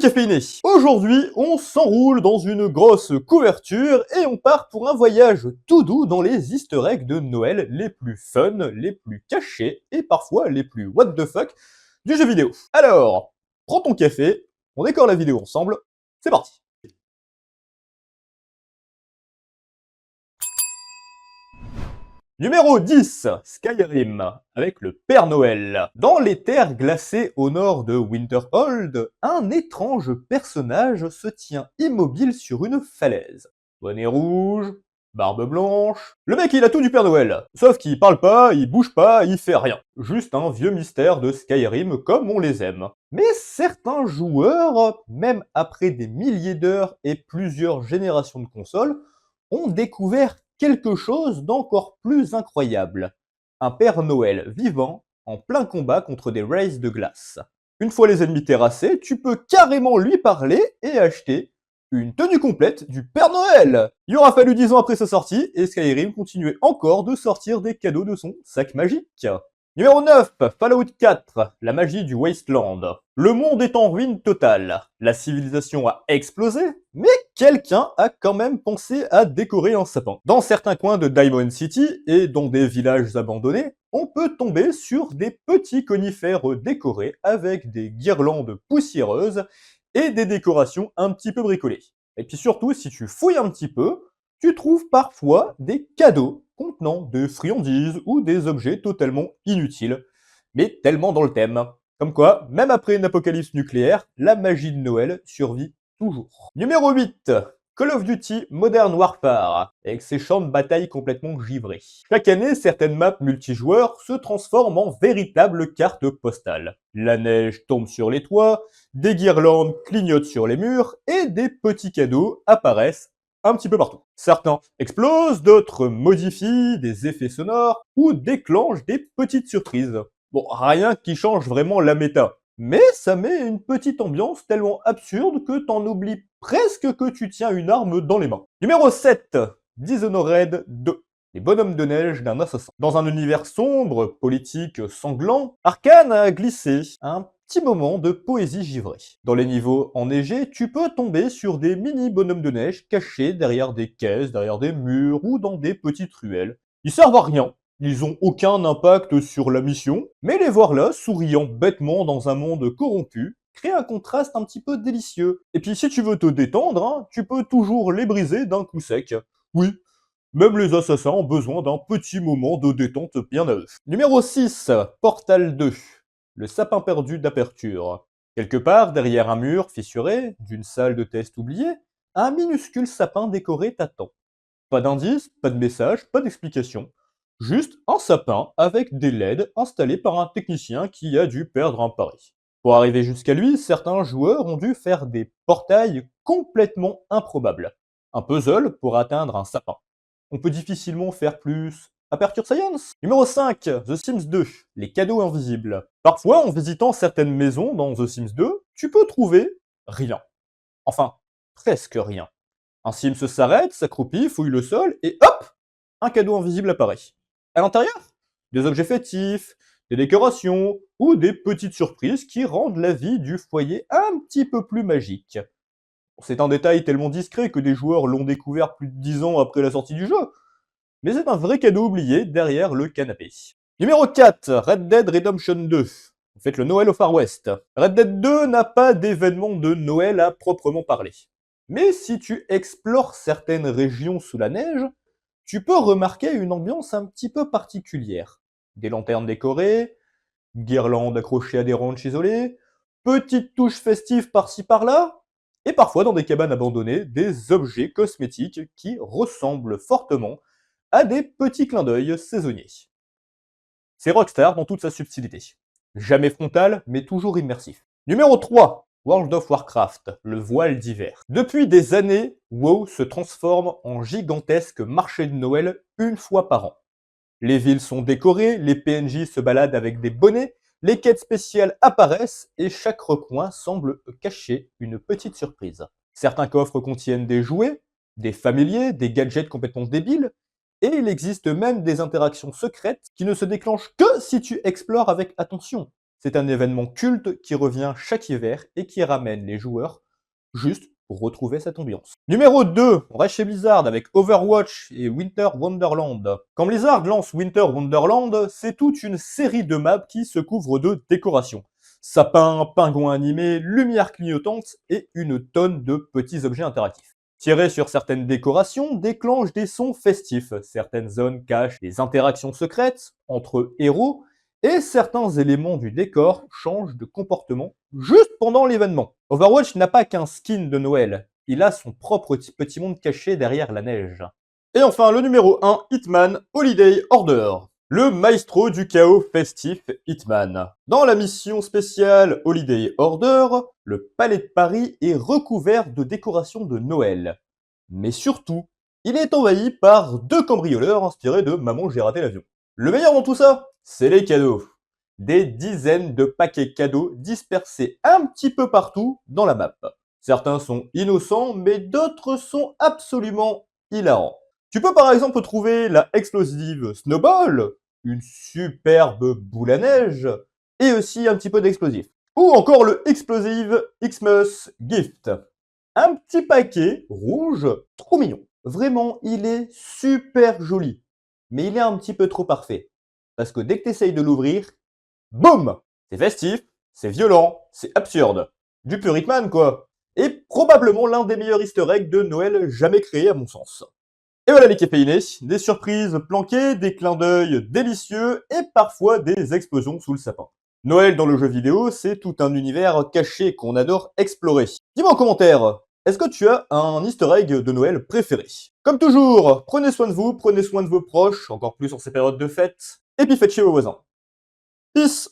décaféiné. Aujourd'hui, on s'enroule dans une grosse couverture et on part pour un voyage tout doux dans les easter eggs de Noël les plus fun, les plus cachés et parfois les plus what the fuck du jeu vidéo. Alors, prends ton café, on décore la vidéo ensemble, c'est parti. Numéro 10, Skyrim, avec le Père Noël. Dans les terres glacées au nord de Winterhold, un étrange personnage se tient immobile sur une falaise. Bonnet rouge, barbe blanche... Le mec il a tout du Père Noël, sauf qu'il parle pas, il bouge pas, il fait rien. Juste un vieux mystère de Skyrim comme on les aime. Mais certains joueurs, même après des milliers d'heures et plusieurs générations de consoles, ont découvert quelque chose d'encore plus incroyable. Un Père Noël vivant en plein combat contre des Wraiths de glace. Une fois les ennemis terrassés, tu peux carrément lui parler et acheter une tenue complète du Père Noël. Il aura fallu 10 ans après sa sortie et Skyrim continuait encore de sortir des cadeaux de son sac magique. Numéro 9, Fallout 4, la magie du Wasteland. Le monde est en ruine totale. La civilisation a explosé, mais quelqu'un a quand même pensé à décorer un sapin. Dans certains coins de Diamond City et dans des villages abandonnés, on peut tomber sur des petits conifères décorés avec des guirlandes poussiéreuses et des décorations un petit peu bricolées. Et puis surtout, si tu fouilles un petit peu, tu trouves parfois des cadeaux contenant des friandises ou des objets totalement inutiles, mais tellement dans le thème. Comme quoi, même après une apocalypse nucléaire, la magie de Noël survit toujours. Numéro 8, Call of Duty Modern Warfare, avec ses champs de bataille complètement givrés. Chaque année, certaines maps multijoueurs se transforment en véritables cartes postales. La neige tombe sur les toits, des guirlandes clignotent sur les murs, et des petits cadeaux apparaissent un petit peu partout. Certains explosent, d'autres modifient des effets sonores, ou déclenchent des petites surprises. Bon, rien qui change vraiment la méta. Mais ça met une petite ambiance tellement absurde que t'en oublies presque que tu tiens une arme dans les mains. Numéro 7, Dishonored 2. Les bonhommes de neige d'un assassin. Dans un univers sombre, politique, sanglant, Arkane a glissé un petit moment de poésie givrée. Dans les niveaux enneigés, tu peux tomber sur des mini bonhommes de neige cachés derrière des caisses, derrière des murs ou dans des petites ruelles. Ils servent à rien. Ils ont aucun impact sur la mission, mais les voir là, souriant bêtement dans un monde corrompu, crée un contraste un petit peu délicieux. Et puis si tu veux te détendre, hein, tu peux toujours les briser d'un coup sec. Oui, même les assassins ont besoin d'un petit moment de détente bien à eux. Numéro 6, Portal 2, le sapin perdu d'aperture. Quelque part, derrière un mur fissuré, d'une salle de test oubliée, un minuscule sapin décoré t'attend. Pas d'indice, pas de message, pas d'explication. Juste un sapin avec des LED installés par un technicien qui a dû perdre un pari. Pour arriver jusqu'à lui, certains joueurs ont dû faire des portails complètement improbables. Un puzzle pour atteindre un sapin. On peut difficilement faire plus. Aperture Science. Numéro 5, The Sims 2, les cadeaux invisibles. Parfois, en visitant certaines maisons dans The Sims 2, tu peux trouver rien. Enfin, presque rien. Un Sim s'arrête, s'accroupit, fouille le sol, et hop, un cadeau invisible apparaît. À l'intérieur, des objets fétifs, des décorations, ou des petites surprises qui rendent la vie du foyer un petit peu plus magique. C'est un détail tellement discret que des joueurs l'ont découvert plus de 10 ans après la sortie du jeu, mais c'est un vrai cadeau oublié derrière le canapé. Numéro 4, Red Dead Redemption 2. Vous faites le Noël au Far West. Red Dead 2 n'a pas d'événement de Noël à proprement parler. Mais si tu explores certaines régions sous la neige, tu peux remarquer une ambiance un petit peu particulière. Des lanternes décorées, guirlandes accrochées à des ranchs isolés, petites touches festives par-ci par-là, et parfois dans des cabanes abandonnées, des objets cosmétiques qui ressemblent fortement à des petits clins d'œil saisonniers. C'est Rockstar dans toute sa subtilité. Jamais frontal, mais toujours immersif. Numéro 3, World of Warcraft, le voile d'hiver. Depuis des années, WoW se transforme en gigantesque marché de Noël une fois par an. Les villes sont décorées, les PNJ se baladent avec des bonnets, les quêtes spéciales apparaissent et chaque recoin semble cacher une petite surprise. Certains coffres contiennent des jouets, des familiers, des gadgets complètement débiles, et il existe même des interactions secrètes qui ne se déclenchent que si tu explores avec attention. C'est un événement culte qui revient chaque hiver et qui ramène les joueurs juste pour retrouver cette ambiance. Numéro 2, on reste chez Blizzard avec Overwatch et Winter Wonderland. Quand Blizzard lance Winter Wonderland, c'est toute une série de maps qui se couvrent de décorations. Sapins, pingouins animés, lumière clignotante et une tonne de petits objets interactifs. Tirer sur certaines décorations déclenche des sons festifs. Certaines zones cachent des interactions secrètes entre héros et certains éléments du décor changent de comportement juste pendant l'événement. Overwatch n'a pas qu'un skin de Noël, il a son propre petit monde caché derrière la neige. Et enfin, le numéro 1, Hitman Holiday Order. Le maestro du chaos festif Hitman. Dans la mission spéciale Holiday Order, le palais de Paris est recouvert de décorations de Noël. Mais surtout, il est envahi par deux cambrioleurs inspirés de Maman j'ai raté l'avion. Le meilleur dans tout ça, c'est les cadeaux. Des dizaines de paquets cadeaux dispersés un petit peu partout dans la map. Certains sont innocents, mais d'autres sont absolument hilarants. Tu peux par exemple trouver la explosive Snowball, une superbe boule à neige, et aussi un petit peu d'explosif. Ou encore le Explosive Xmas Gift. Un petit paquet rouge, trop mignon. Vraiment, il est super joli. Mais il est un petit peu trop parfait. Parce que dès que tu essayes de l'ouvrir, boum! C'est festif, c'est violent, c'est absurde. Du pur Hitman, quoi. Et probablement l'un des meilleurs easter eggs de Noël jamais créés à mon sens. Et voilà les caféinés, des surprises planquées, des clins d'œil délicieux et parfois des explosions sous le sapin. Noël dans le jeu vidéo, c'est tout un univers caché qu'on adore explorer. Dis-moi en commentaire, est-ce que tu as un easter egg de Noël préféré? Comme toujours, prenez soin de vous, prenez soin de vos proches, encore plus en ces périodes de fête, et puis faites chier vos voisins. Peace!